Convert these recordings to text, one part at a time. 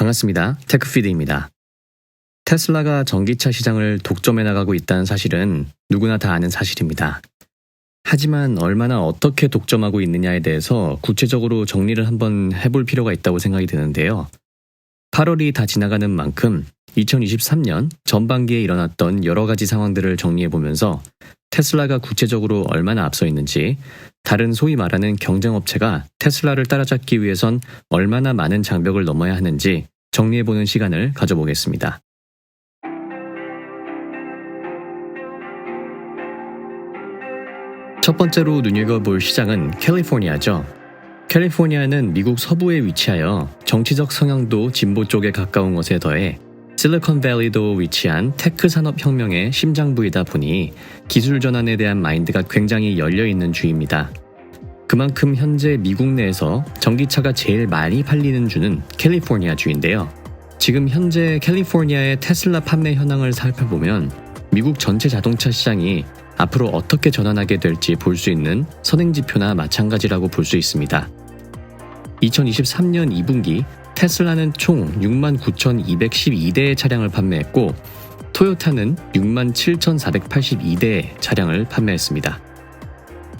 반갑습니다. 테크피드입니다. 테슬라가 전기차 시장을 독점해 나가고 있다는 사실은 누구나 다 아는 사실입니다. 하지만 얼마나 어떻게 독점하고 있느냐에 대해서 구체적으로 정리를 한번 해볼 필요가 있다고 생각이 드는데요. 8월이 다 지나가는 만큼 2023년 전반기에 일어났던 여러 가지 상황들을 정리해보면서 테슬라가 구체적으로 얼마나 앞서 있는지, 다른 소위 말하는 경쟁업체가 테슬라를 따라잡기 위해선 얼마나 많은 장벽을 넘어야 하는지 정리해보는 시간을 가져보겠습니다. 첫 번째로 눈여겨볼 시장은 캘리포니아죠. 캘리포니아는 미국 서부에 위치하여 정치적 성향도 진보 쪽에 가까운 것에 더해 실리콘밸리도 위치한 테크 산업혁명의 심장부이다 보니 기술 전환에 대한 마인드가 굉장히 열려있는 주입니다. 그만큼 현재 미국 내에서 전기차가 제일 많이 팔리는 주는 캘리포니아 주인데요. 지금 현재 캘리포니아의 테슬라 판매 현황을 살펴보면 미국 전체 자동차 시장이 앞으로 어떻게 전환하게 될지 볼 수 있는 선행지표나 마찬가지라고 볼 수 있습니다. 2023년 2분기 테슬라는 총 69,212대의 차량을 판매했고 토요타는 67,482대의 차량을 판매했습니다.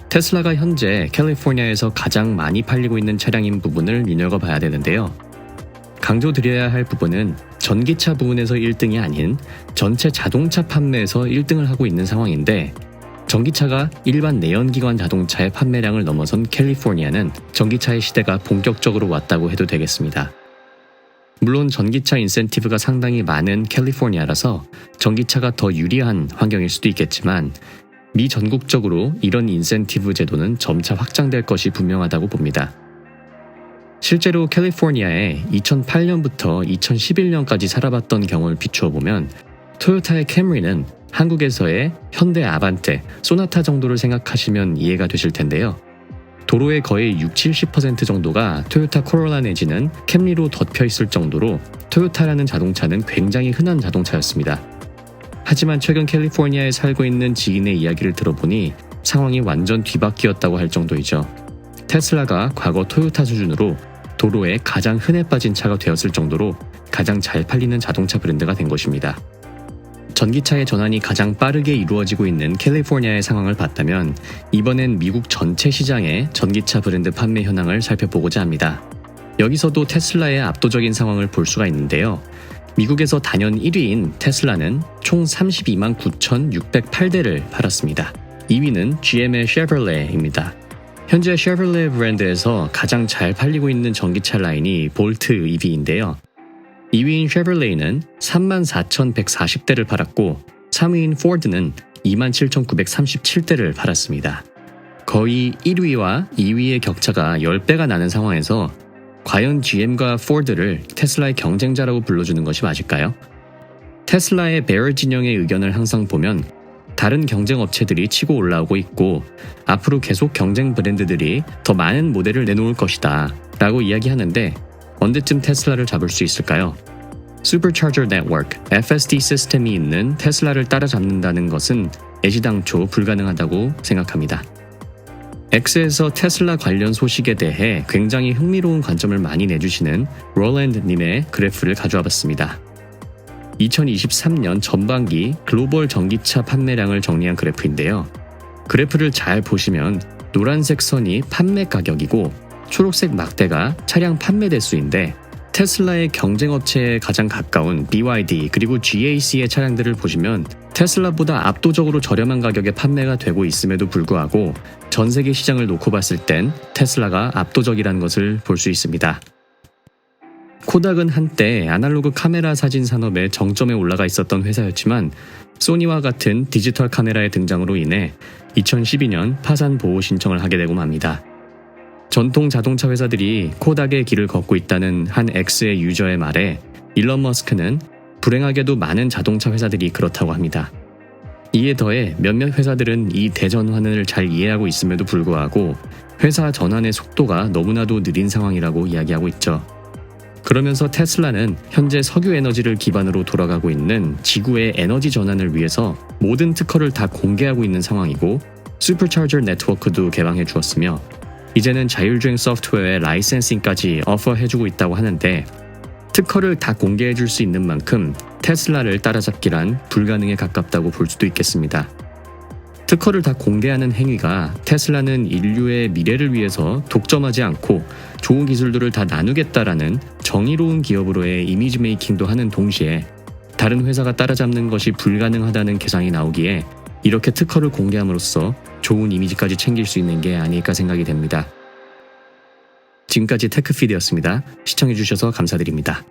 테슬라가 현재 캘리포니아에서 가장 많이 팔리고 있는 차량인 부분을 눈여겨봐야 되는데요. 강조드려야 할 부분은 전기차 부분에서 1등이 아닌 전체 자동차 판매에서 1등을 하고 있는 상황인데, 전기차가 일반 내연기관 자동차의 판매량을 넘어선 캘리포니아는 전기차의 시대가 본격적으로 왔다고 해도 되겠습니다. 물론 전기차 인센티브가 상당히 많은 캘리포니아라서 전기차가 더 유리한 환경일 수도 있겠지만 미 전국적으로 이런 인센티브 제도는 점차 확장될 것이 분명하다고 봅니다. 실제로 캘리포니아에 2008년부터 2011년까지 살아봤던 경험을 비추어 보면 토요타의 캠리는 한국에서의 현대 아반떼, 소나타 정도를 생각하시면 이해가 되실 텐데요. 도로의 거의 60-70% 정도가 토요타 코롤라 내지는 캠리로 덮여 있을 정도로 토요타라는 자동차는 굉장히 흔한 자동차였습니다. 하지만 최근 캘리포니아에 살고 있는 지인의 이야기를 들어보니 상황이 완전 뒤바뀌었다고 할 정도이죠. 테슬라가 과거 토요타 수준으로 도로에 가장 흔해 빠진 차가 되었을 정도로 가장 잘 팔리는 자동차 브랜드가 된 것입니다. 전기차의 전환이 가장 빠르게 이루어지고 있는 캘리포니아의 상황을 봤다면 이번엔 미국 전체 시장의 전기차 브랜드 판매 현황을 살펴보고자 합니다. 여기서도 테슬라의 압도적인 상황을 볼 수가 있는데요. 미국에서 단연 1위인 테슬라는 총 32만 9,608대를 팔았습니다. 2위는 GM의 쉐보레입니다. 현재 쉐보레 브랜드에서 가장 잘 팔리고 있는 전기차 라인이 볼트 EV인데요. 2위인 쉐보레는 34,140대를 팔았고 3위인 포드는 27,937대를 팔았습니다. 거의 1위와 2위의 격차가 10배가 나는 상황에서 과연 GM과 포드를 테슬라의 경쟁자라고 불러주는 것이 맞을까요? 테슬라의 베어 진영의 의견을 항상 보면 다른 경쟁 업체들이 치고 올라오고 있고 앞으로 계속 경쟁 브랜드들이 더 많은 모델을 내놓을 것이다 라고 이야기하는데, 언제쯤 테슬라를 잡을 수 있을까요? Supercharger Network, FSD 시스템이 있는 테슬라를 따라잡는다는 것은 애시당초 불가능하다고 생각합니다. X에서 테슬라 관련 소식에 대해 굉장히 흥미로운 관점을 많이 내주시는 롤랜드님의 그래프를 가져와 봤습니다. 2023년 전반기 글로벌 전기차 판매량을 정리한 그래프인데요. 그래프를 잘 보시면 노란색 선이 판매 가격이고 초록색 막대가 차량 판매 대수인데, 테슬라의 경쟁업체에 가장 가까운 BYD 그리고 GAC의 차량들을 보시면 테슬라보다 압도적으로 저렴한 가격에 판매가 되고 있음에도 불구하고 전 세계 시장을 놓고 봤을 땐 테슬라가 압도적이라는 것을 볼 수 있습니다. 코닥은 한때 아날로그 카메라 사진 산업의 정점에 올라가 있었던 회사였지만 소니와 같은 디지털 카메라의 등장으로 인해 2012년 파산 보호 신청을 하게 되고 맙니다. 전통 자동차 회사들이 코닥의 길을 걷고 있다는 한 X의 유저의 말에 일론 머스크는 불행하게도 많은 자동차 회사들이 그렇다고 합니다. 이에 더해 몇몇 회사들은 이 대전환을 잘 이해하고 있음에도 불구하고 회사 전환의 속도가 너무나도 느린 상황이라고 이야기하고 있죠. 그러면서 테슬라는 현재 석유 에너지를 기반으로 돌아가고 있는 지구의 에너지 전환을 위해서 모든 특허를 다 공개하고 있는 상황이고 슈퍼차저 네트워크도 개방해 주었으며 이제는 자율주행 소프트웨어의 라이센싱까지 어퍼해주고 있다고 하는데, 특허를 다 공개해 줄 수 있는 만큼 테슬라를 따라잡기란 불가능에 가깝다고 볼 수도 있겠습니다. 특허를 다 공개하는 행위가 테슬라는 인류의 미래를 위해서 독점하지 않고 좋은 기술들을 다 나누겠다라는 정의로운 기업으로의 이미지 메이킹도 하는 동시에 다른 회사가 따라잡는 것이 불가능하다는 계산이 나오기에 이렇게 특허를 공개함으로써 좋은 이미지까지 챙길 수 있는 게 아닐까 생각이 됩니다. 지금까지 테크피드였습니다. 시청해주셔서 감사드립니다.